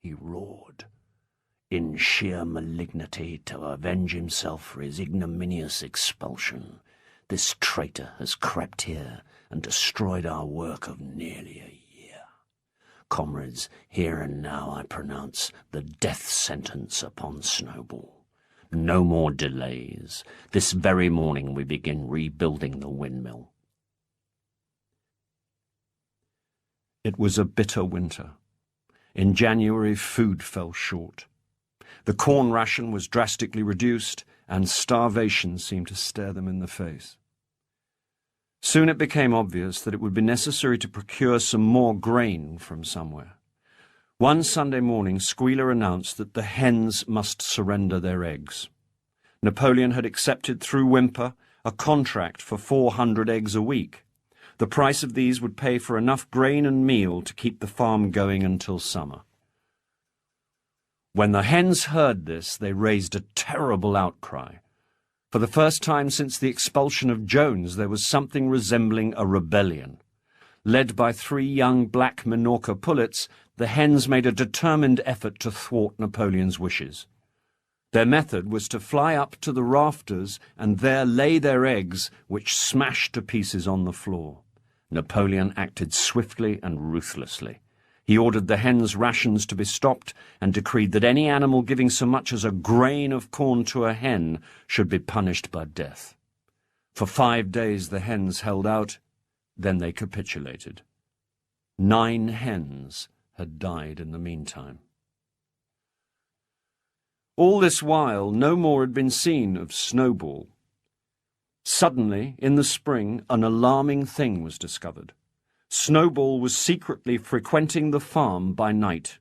he roared, in sheer malignity to avenge himself for his ignominious expulsion. This traitor has crept here and destroyed our work of nearly a year. Comrades, here and now I pronounce the death sentence upon Snowball. No more delays. This very morning we begin rebuilding the windmill. It was a bitter winter. In January, food fell short. The corn ration was drastically reduced, and starvation seemed to stare them in the face. Soon it became obvious that it would be necessary to procure some more grain from somewhere. One Sunday morning, Squealer announced that the hens must surrender their eggs. Napoleon had accepted through Whymper a contract for 400 eggs a week. The price of these would pay for enough grain and meal to keep the farm going until summer. When the hens heard this, they raised a terrible outcry. For the first time since the expulsion of Jones, there was something resembling a rebellion. Led by 3 young black Minorca pullets, the hens made a determined effort to thwart Napoleon's wishes. Their method was to fly up to the rafters and there lay their eggs, which smashed to pieces on the floor. Napoleon acted swiftly and ruthlessly. He ordered the hens' rations to be stopped and decreed that any animal giving so much as a grain of corn to a hen should be punished by death. For 5 days the hens held out, then they capitulated. 9 hens had died in the meantime. All this while no more had been seen of Snowball. Suddenly, in the spring, an alarming thing was discovered. Snowball was secretly frequenting the farm by night.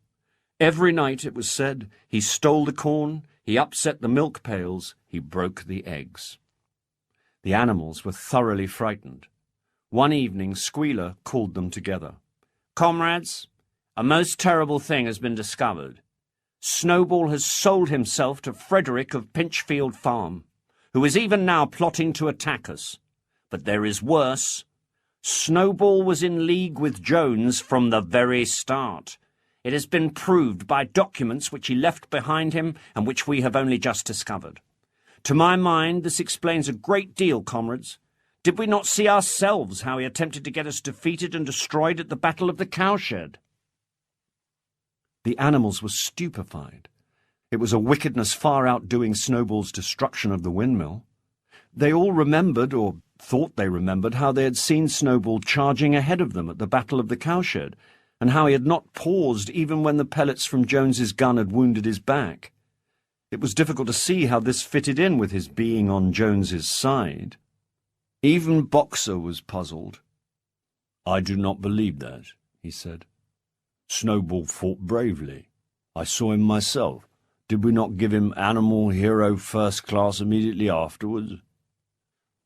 Every night, it was said, he stole the corn, he upset the milk pails, he broke the eggs. The animals were thoroughly frightened. One evening, Squealer called them together. "Comrades, a most terrible thing has been discovered. Snowball has sold himself to Frederick of Pinchfield Farm, who is even now plotting to attack us. But there is worse. Snowball was in league with Jones from the very start. It has been proved by documents which he left behind him and which we have only just discovered. To my mind, this explains a great deal, comrades. Did we not see ourselves how he attempted to get us defeated and destroyed at the Battle of the Cowshed?" The animals were stupefied. It was a wickedness far outdoing Snowball's destruction of the windmill. They all remembered, or thought they remembered, how they had seen Snowball charging ahead of them at the Battle of the Cowshed, and how he had not paused even when the pellets from Jones's gun had wounded his back. It was difficult to see how this fitted in with his being on Jones's side. Even Boxer was puzzled. "I do not believe that," he said. "Snowball fought bravely. I saw him myself. Did we not give him Animal Hero First Class immediately afterwards?"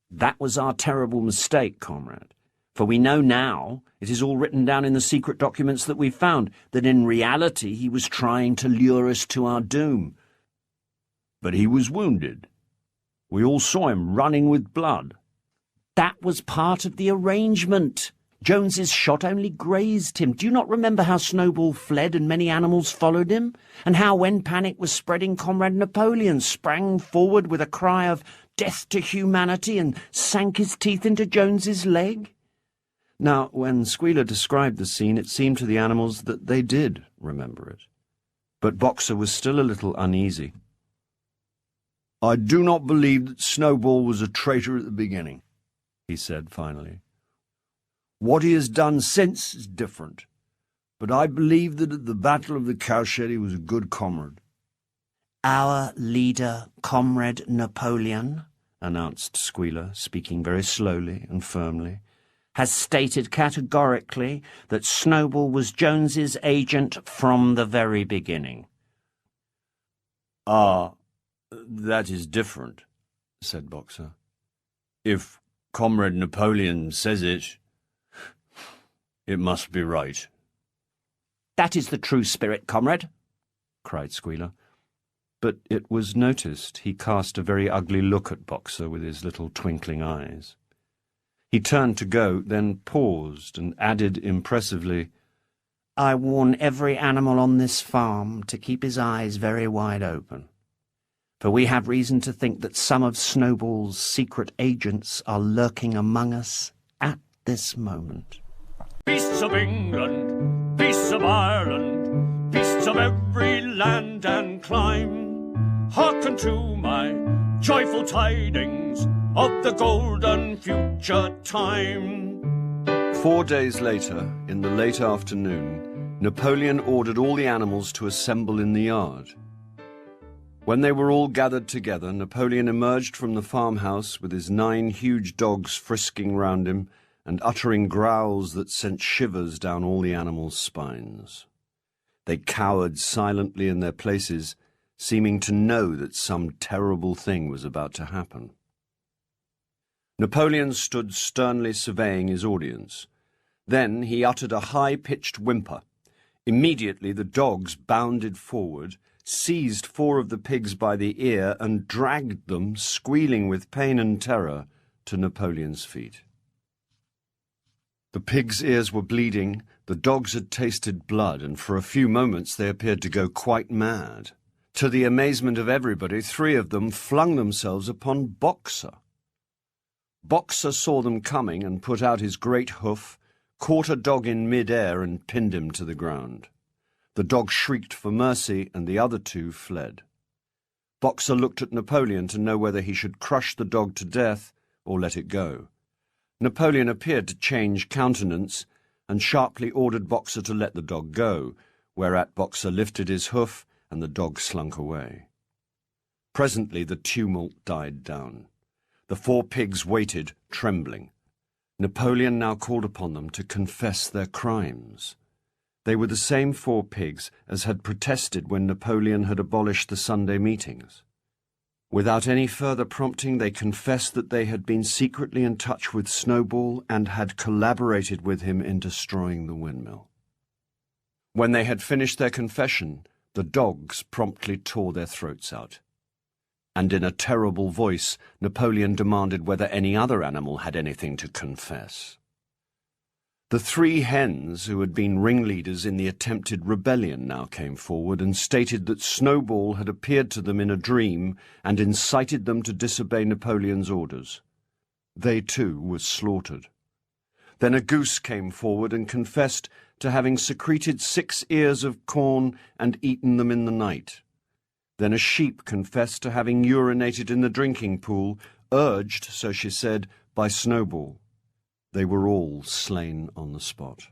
"That was our terrible mistake, comrade. For we know now, it is all written down in the secret documents that we found, that in reality he was trying to lure us to our doom." "But he was wounded. We all saw him running with blood." "That was part of the arrangement. Jones's shot only grazed him. Do you not remember how Snowball fled and many animals followed him? And how, when panic was spreading, Comrade Napoleon sprang forward with a cry of death to humanity and sank his teeth into Jones's leg?" Now, when Squealer described the scene, it seemed to the animals that they did remember it. But Boxer was still a little uneasy. "I do not believe that Snowball was a traitor at the beginning," he said finally. "What he has done since is different, but I believe that at the Battle of the Cowshed he was a good comrade." "Our leader, Comrade Napoleon," announced Squealer, speaking very slowly and firmly, "has stated categorically that Snowball was Jones's agent from the very beginning." "Ah, that is different," said Boxer. "If Comrade Napoleon says it, it must be right." "That is the true spirit, comrade," cried Squealer. But it was noticed he cast a very ugly look at Boxer with his little twinkling eyes. He turned to go, then paused and added impressively, I warn every animal on this farm to keep his eyes very wide open, for we have reason to think that some of Snowball's secret agents are lurking among us at this moment. Beasts of England, beasts of Ireland, beasts of every land and clime, hearken to my joyful tidings of the golden future time. 4 days later, in the late afternoon, Napoleon ordered all the animals to assemble in the yard. When they were all gathered together, Napoleon emerged from the farmhouse with his 9 huge dogs frisking round him and uttering growls that sent shivers down all the animals' spines. They cowered silently in their places, seeming to know that some terrible thing was about to happen. Napoleon stood sternly surveying his audience. Then he uttered a high-pitched whimper. Immediately the dogs bounded forward, seized 4 of the pigs by the ear and dragged them, squealing with pain and terror, to Napoleon's feet. The pigs' ears were bleeding, the dogs had tasted blood, and for a few moments they appeared to go quite mad. To the amazement of everybody, 3 of them flung themselves upon Boxer. Boxer saw them coming and put out his great hoof, caught a dog in mid-air and pinned him to the ground. The dog shrieked for mercy, and the other 2 fled. Boxer looked at Napoleon to know whether he should crush the dog to death or let it go. Napoleon appeared to change countenance and sharply ordered Boxer to let the dog go, whereat Boxer lifted his hoof and the dog slunk away. Presently the tumult died down. The 4 pigs waited, trembling. Napoleon now called upon them to confess their crimes. They were the same 4 pigs as had protested when Napoleon had abolished the Sunday meetings. Without any further prompting, they confessed that they had been secretly in touch with Snowball and had collaborated with him in destroying the windmill. When they had finished their confession, the dogs promptly tore their throats out. And in a terrible voice, Napoleon demanded whether any other animal had anything to confess. The 3 hens who had been ringleaders in the attempted rebellion now came forward and stated that Snowball had appeared to them in a dream and incited them to disobey Napoleon's orders. They too were slaughtered. Then a goose came forward and confessed to having secreted 6 ears of corn and eaten them in the night. Then a sheep confessed to having urinated in the drinking pool, urged, so she said, by Snowball. They were all slain on the spot.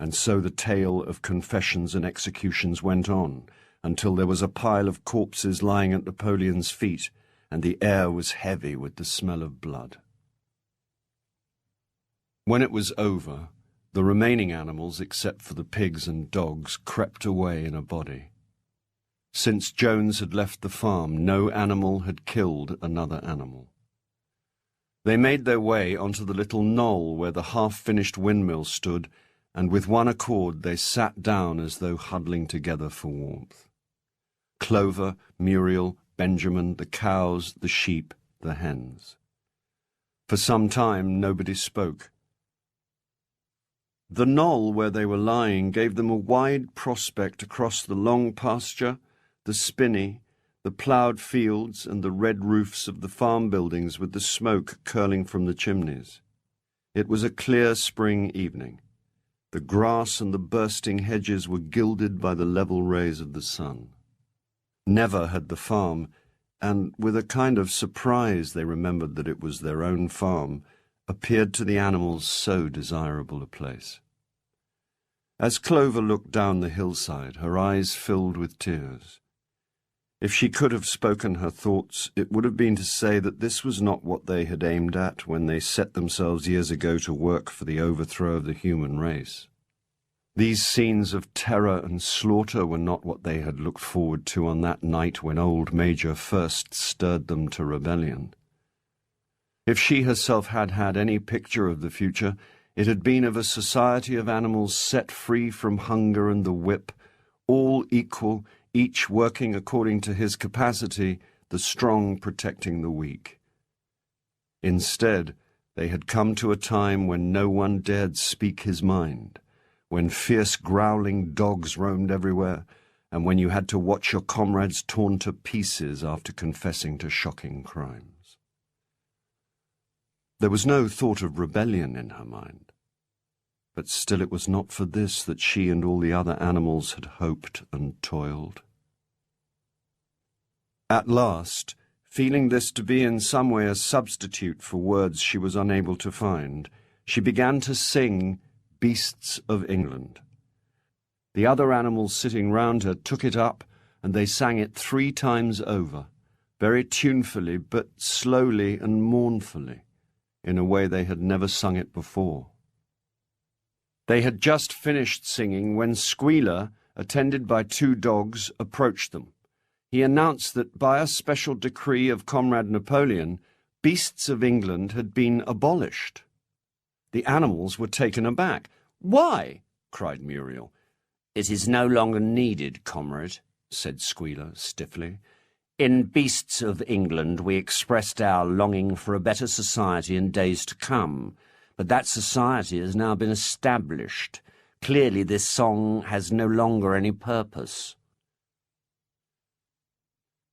And so the tale of confessions and executions went on, until there was a pile of corpses lying at Napoleon's feet, and the air was heavy with the smell of blood. When it was over, the remaining animals, except for the pigs and dogs, crept away in a body. Since Jones had left the farm, no animal had killed another animal. They made their way onto the little knoll where the half-finished windmill stood, and with one accord they sat down as though huddling together for warmth. Clover, Muriel, Benjamin, the cows, the sheep, the hens. For some time nobody spoke. The knoll where they were lying gave them a wide prospect across the long pasture, the spinney, the ploughed fields and the red roofs of the farm buildings with the smoke curling from the chimneys. It was a clear spring evening. The grass and the bursting hedges were gilded by the level rays of the sun. Never had the farm, and with a kind of surprise they remembered that it was their own farm, appeared to the animals so desirable a place. As Clover looked down the hillside, her eyes filled with tears. If she could have spoken her thoughts, it would have been to say that this was not what they had aimed at when they set themselves years ago to work for the overthrow of the human race. These scenes of terror and slaughter were not what they had looked forward to on that night when old Major first stirred them to rebellion. If she herself had had any picture of the future, it had been of a society of animals set free from hunger and the whip, all equal, each working according to his capacity, the strong protecting the weak. Instead, they had come to a time when no one dared speak his mind, when fierce growling dogs roamed everywhere, and when you had to watch your comrades torn to pieces after confessing to shocking crimes. There was no thought of rebellion in her mind, but still it was not for this that she and all the other animals had hoped and toiled. At last, feeling this to be in some way a substitute for words she was unable to find, she began to sing Beasts of England. The other animals sitting round her took it up, and they sang it 3 times over, very tunefully but slowly and mournfully, in a way they had never sung it before. They had just finished singing when Squealer, attended by 2 dogs, approached them. He announced that by a special decree of Comrade Napoleon, Beasts of England had been abolished. The animals were taken aback. "Why?" cried Muriel. "It is no longer needed, comrade," said Squealer stiffly. "In Beasts of England we expressed our longing for a better society in days to come, but that society has now been established. Clearly this song has no longer any purpose."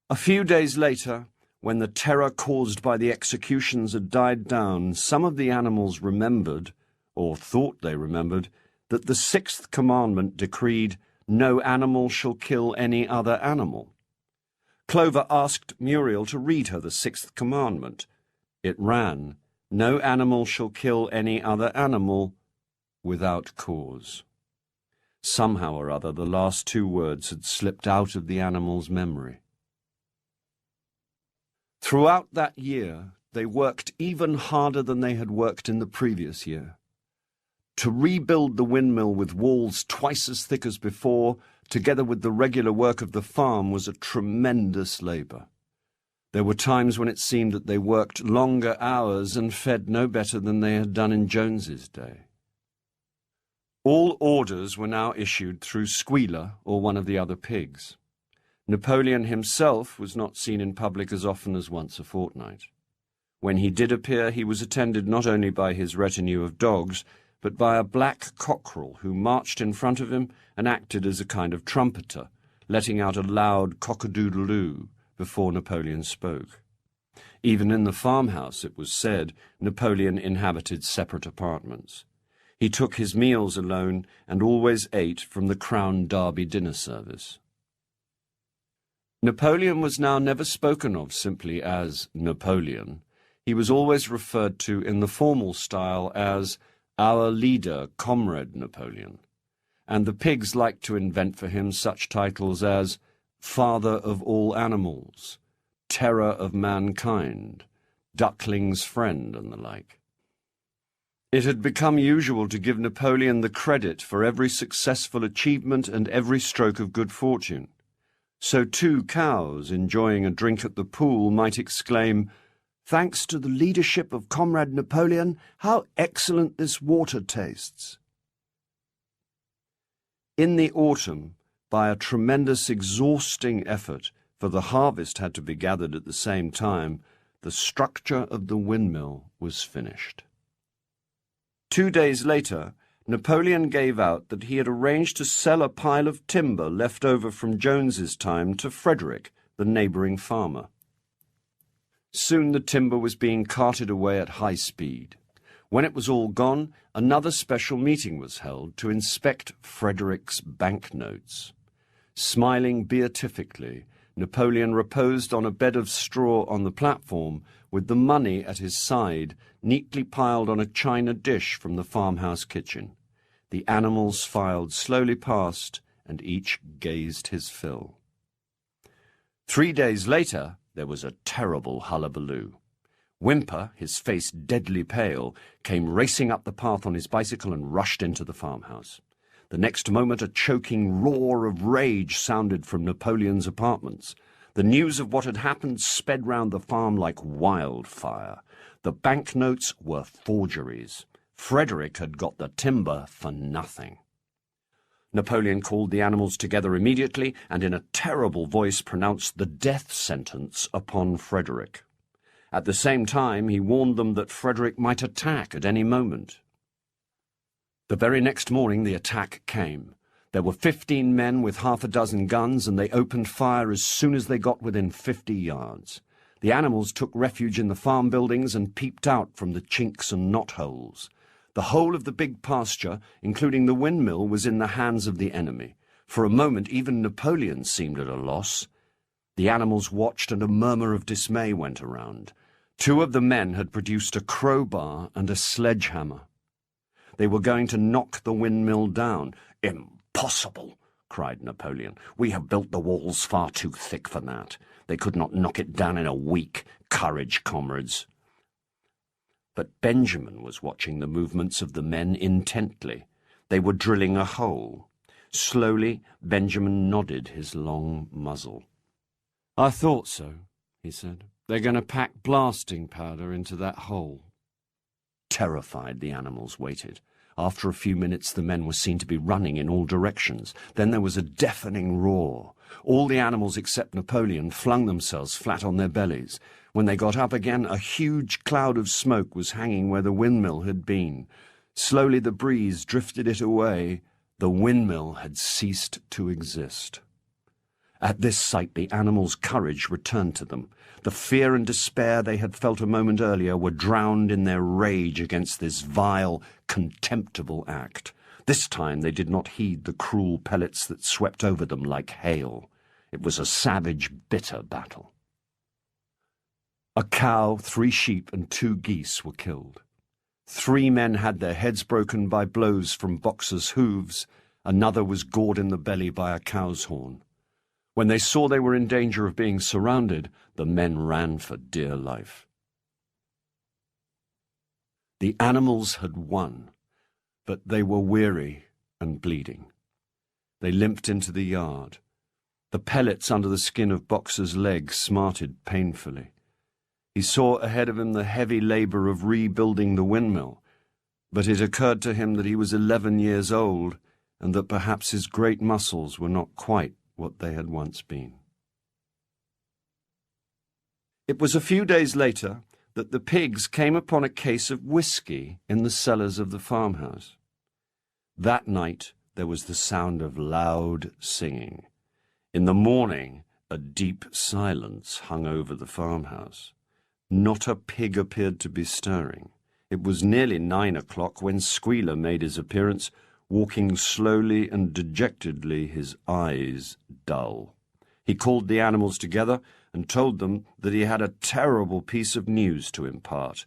A few days later, when the terror caused by the executions had died down, some of the animals remembered, or thought they remembered, that the 6th commandment decreed, "No animal shall kill any other animal." Clover asked Muriel to read her the 6th commandment. It ran, "No animal shall kill any other animal without cause." Somehow or other the last 2 words had slipped out of the animal's memory. Throughout that year, they worked even harder than they had worked in the previous year. To rebuild the windmill with walls twice as thick as before, together with the regular work of the farm, was a tremendous labour. There were times when it seemed that they worked longer hours and fed no better than they had done in Jones's day. All orders were now issued through Squealer or one of the other pigs. Napoleon himself was not seen in public as often as once a fortnight. When he did appear, he was attended not only by his retinue of dogs, but by a black cockerel who marched in front of him and acted as a kind of trumpeter, letting out a loud cock-a-doodle-doo before Napoleon spoke. Even in the farmhouse, it was said, Napoleon inhabited separate apartments. He took his meals alone and always ate from the Crown Derby dinner service. Napoleon was now never spoken of simply as Napoleon. He was always referred to in the formal style as our leader, Comrade Napoleon, and the pigs liked to invent for him such titles as Father of all animals, Terror of mankind, Duckling's friend, and the like. It had become usual to give Napoleon the credit for every successful achievement and every stroke of good fortune. So 2 cows, enjoying a drink at the pool, might exclaim, "Thanks to the leadership of Comrade Napoleon, how excellent this water tastes." In the autumn, by a tremendous exhausting effort, for the harvest had to be gathered at the same time, the structure of the windmill was finished. 2 days later, Napoleon gave out that he had arranged to sell a pile of timber left over from Jones's time to Frederick, the neighbouring farmer. Soon the timber was being carted away at high speed. When it was all gone, another special meeting was held to inspect Frederick's banknotes. Smiling beatifically, Napoleon reposed on a bed of straw on the platform, with the money at his side, neatly piled on a china dish from the farmhouse kitchen. The animals filed slowly past, and each gazed his fill. 3 days later, there was a terrible hullabaloo. Whymper, his face deadly pale, came racing up the path on his bicycle and rushed into the farmhouse. The next moment a choking roar of rage sounded from Napoleon's apartments. The news of what had happened sped round the farm like wildfire. The banknotes were forgeries. Frederick had got the timber for nothing. Napoleon called the animals together immediately and in a terrible voice pronounced the death sentence upon Frederick. At the same time he warned them that Frederick might attack at any moment. The very next morning the attack came. There were 15 men with half a dozen guns, and they opened fire as soon as they got within 50 yards. The animals took refuge in the farm buildings and peeped out from the chinks and knotholes. The whole of the big pasture, including the windmill, was in the hands of the enemy. For a moment even Napoleon seemed at a loss. The animals watched, and a murmur of dismay went around. 2 of the men had produced a crowbar and a sledgehammer. They were going to knock the windmill down. "Impossible!" cried Napoleon. "We have built the walls far too thick for that. They could not knock it down in a week. Courage, comrades!" But Benjamin was watching the movements of the men intently. They were drilling a hole. Slowly, Benjamin nodded his long muzzle. "I thought so," he said. "They're going to pack blasting powder into that hole." Terrified, the animals waited. After a few minutes, the men were seen to be running in all directions. Then there was a deafening roar. All the animals except Napoleon flung themselves flat on their bellies. When they got up again, a huge cloud of smoke was hanging where the windmill had been. Slowly the breeze drifted it away. The windmill had ceased to exist. At this sight, the animals' courage returned to them. The fear and despair they had felt a moment earlier were drowned in their rage against this vile, contemptible act. This time they did not heed the cruel pellets that swept over them like hail. It was a savage, bitter battle. A cow, 3 sheep, and 2 geese were killed. 3 men had their heads broken by blows from Boxer's hooves. Another was gored in the belly by a cow's horn. When they saw they were in danger of being surrounded, the men ran for dear life. The animals had won, but they were weary and bleeding. They limped into the yard. The pellets under the skin of Boxer's leg smarted painfully. He saw ahead of him the heavy labor of rebuilding the windmill, but it occurred to him that he was 11 years old and that perhaps his great muscles were not quite what they had once been. It was a few days later that the pigs came upon a case of whiskey in the cellars of the farmhouse. That night there was the sound of loud singing. In the morning a deep silence hung over the farmhouse. Not a pig appeared to be stirring. It was nearly 9 o'clock when Squealer made his appearance, walking slowly and dejectedly, his eyes dull. He called the animals together and told them that he had a terrible piece of news to impart.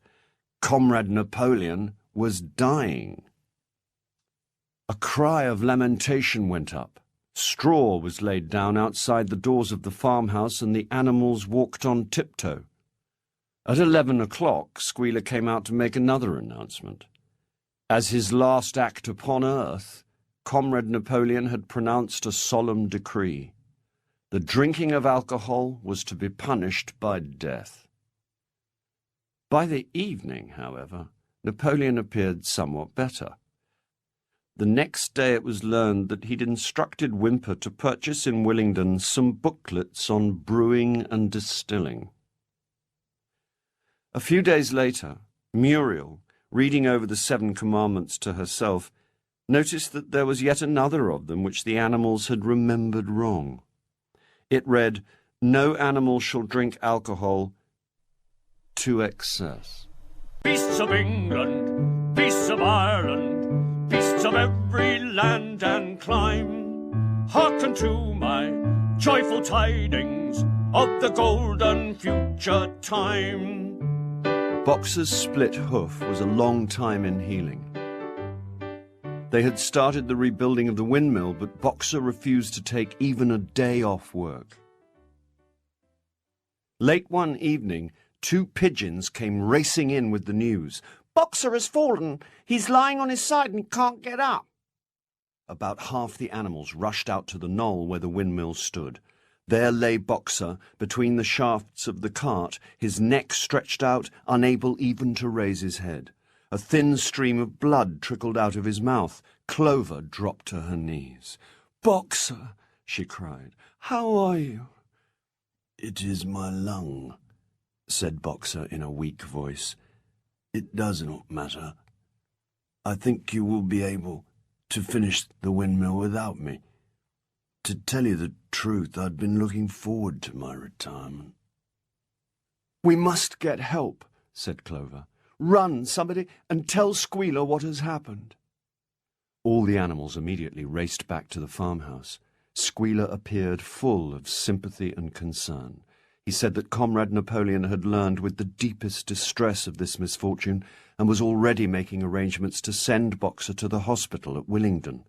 Comrade Napoleon was dying. A cry of lamentation went up. Straw was laid down outside the doors of the farmhouse, and the animals walked on tiptoe. At 11 o'clock, Squealer came out to make another announcement. As his last act upon earth, Comrade Napoleon had pronounced a solemn decree. The drinking of alcohol was to be punished by death. By the evening, however, Napoleon appeared somewhat better. The next day it was learned that he'd instructed Whymper to purchase in Willingdon some booklets on brewing and distilling. A few days later, Muriel, reading over the 7 Commandments to herself, noticed that there was yet another of them which the animals had remembered wrong. It read, "No animal shall drink alcohol to excess." Beasts of England, beasts of Ireland, beasts of every land and clime, hearken to my joyful tidings of the golden future time. Boxer's split hoof was a long time in healing. They had started the rebuilding of the windmill, but Boxer refused to take even a day off work. Late one evening, 2 pigeons came racing in with the news. "Boxer has fallen. He's lying on his side and can't get up." About half the animals rushed out to the knoll where the windmill stood. There lay Boxer, between the shafts of the cart, his neck stretched out, unable even to raise his head. A thin stream of blood trickled out of his mouth. Clover dropped to her knees. "Boxer," she cried, "how are you?" "It is my lung," said Boxer in a weak voice. "It does not matter." I think you will be able to finish the windmill without me. To tell you the truth, I'd been looking forward to my retirement. We must get help, said Clover. Run, somebody, and tell Squealer what has happened. All the animals immediately raced back to the farmhouse. Squealer appeared full of sympathy and concern. He said that Comrade Napoleon had learned with the deepest distress of this misfortune and was already making arrangements to send Boxer to the hospital at Willingdon.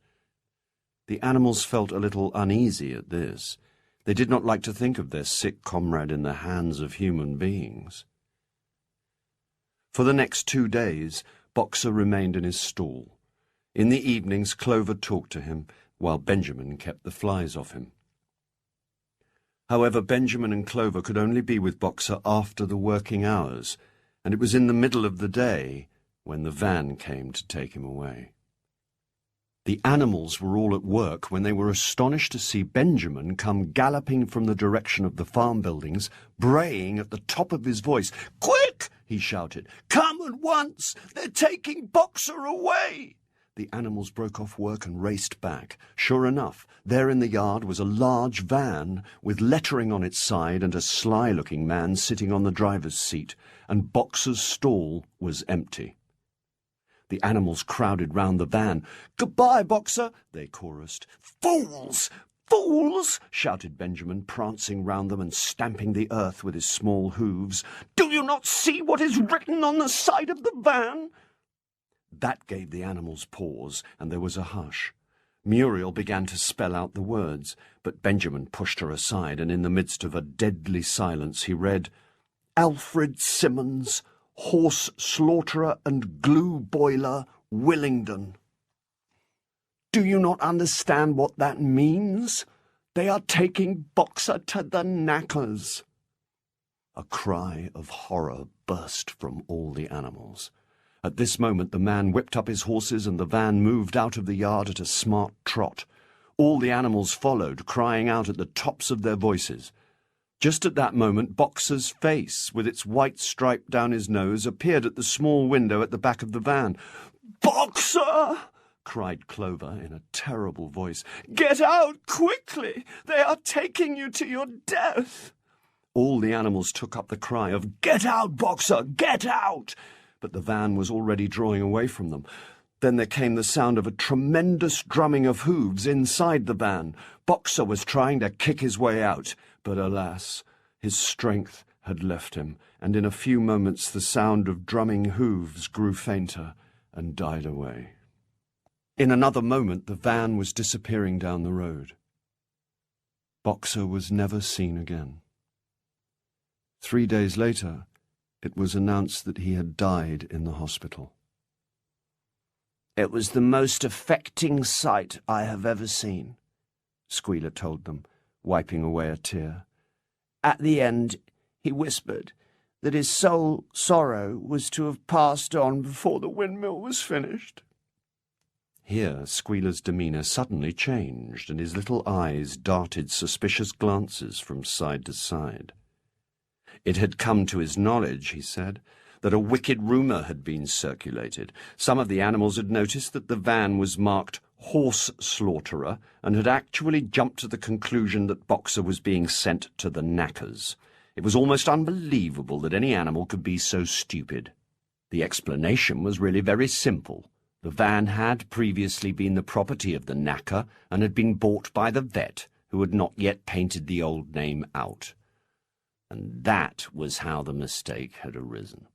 The animals felt a little uneasy at this. They did not like to think of their sick comrade in the hands of human beings. For the next 2 days, Boxer remained in his stall. In the evenings, Clover talked to him, while Benjamin kept the flies off him. However, Benjamin and Clover could only be with Boxer after the working hours, and it was in the middle of the day when the van came to take him away. The animals were all at work when they were astonished to see Benjamin come galloping from the direction of the farm buildings, braying at the top of his voice. "Quick!" he shouted. "Come at once! They're taking Boxer away!" The animals broke off work and raced back. Sure enough, there in the yard was a large van with lettering on its side and a sly-looking man sitting on the driver's seat, and Boxer's stall was empty. The animals crowded round the van. "Goodbye, Boxer," they chorused. "Fools! Fools!" shouted Benjamin, prancing round them and stamping the earth with his small hooves. "Do you not see what is written on the side of the van?" That gave the animals pause, and there was a hush. Muriel began to spell out the words, but Benjamin pushed her aside, and in the midst of a deadly silence he read, "Alfred Simmons, horse slaughterer and glue boiler, Willingdon." "Do you not understand what that means? They are taking Boxer to the knackers." A cry of horror burst from all the animals. At this moment the man whipped up his horses and the van moved out of the yard at a smart trot. All the animals followed, crying out at the tops of their voices. Just at that moment Boxer's face, with its white stripe down his nose, appeared at the small window at the back of the van. "Boxer!" cried Clover in a terrible voice. "Get out quickly! They are taking you to your death!" All the animals took up the cry of, "Get out, Boxer! Get out!" But the van was already drawing away from them. Then there came the sound of a tremendous drumming of hooves inside the van. Boxer was trying to kick his way out, but alas, his strength had left him, and in a few moments the sound of drumming hooves grew fainter and died away. In another moment the van was disappearing down the road. Boxer was never seen again. 3 days later, it was announced that he had died in the hospital. "It was the most affecting sight I have ever seen," Squealer told them, wiping away a tear. "At the end, he whispered that his sole sorrow was to have passed on before the windmill was finished." Here Squealer's demeanour suddenly changed, and his little eyes darted suspicious glances from side to side. It had come to his knowledge, he said, that a wicked rumour had been circulated. Some of the animals had noticed that the van was marked horse slaughterer and had actually jumped to the conclusion that Boxer was being sent to the knackers. It was almost unbelievable that any animal could be so stupid. The explanation was really very simple. The van had previously been the property of the knacker and had been bought by the vet, who had not yet painted the old name out. And that was how the mistake had arisen.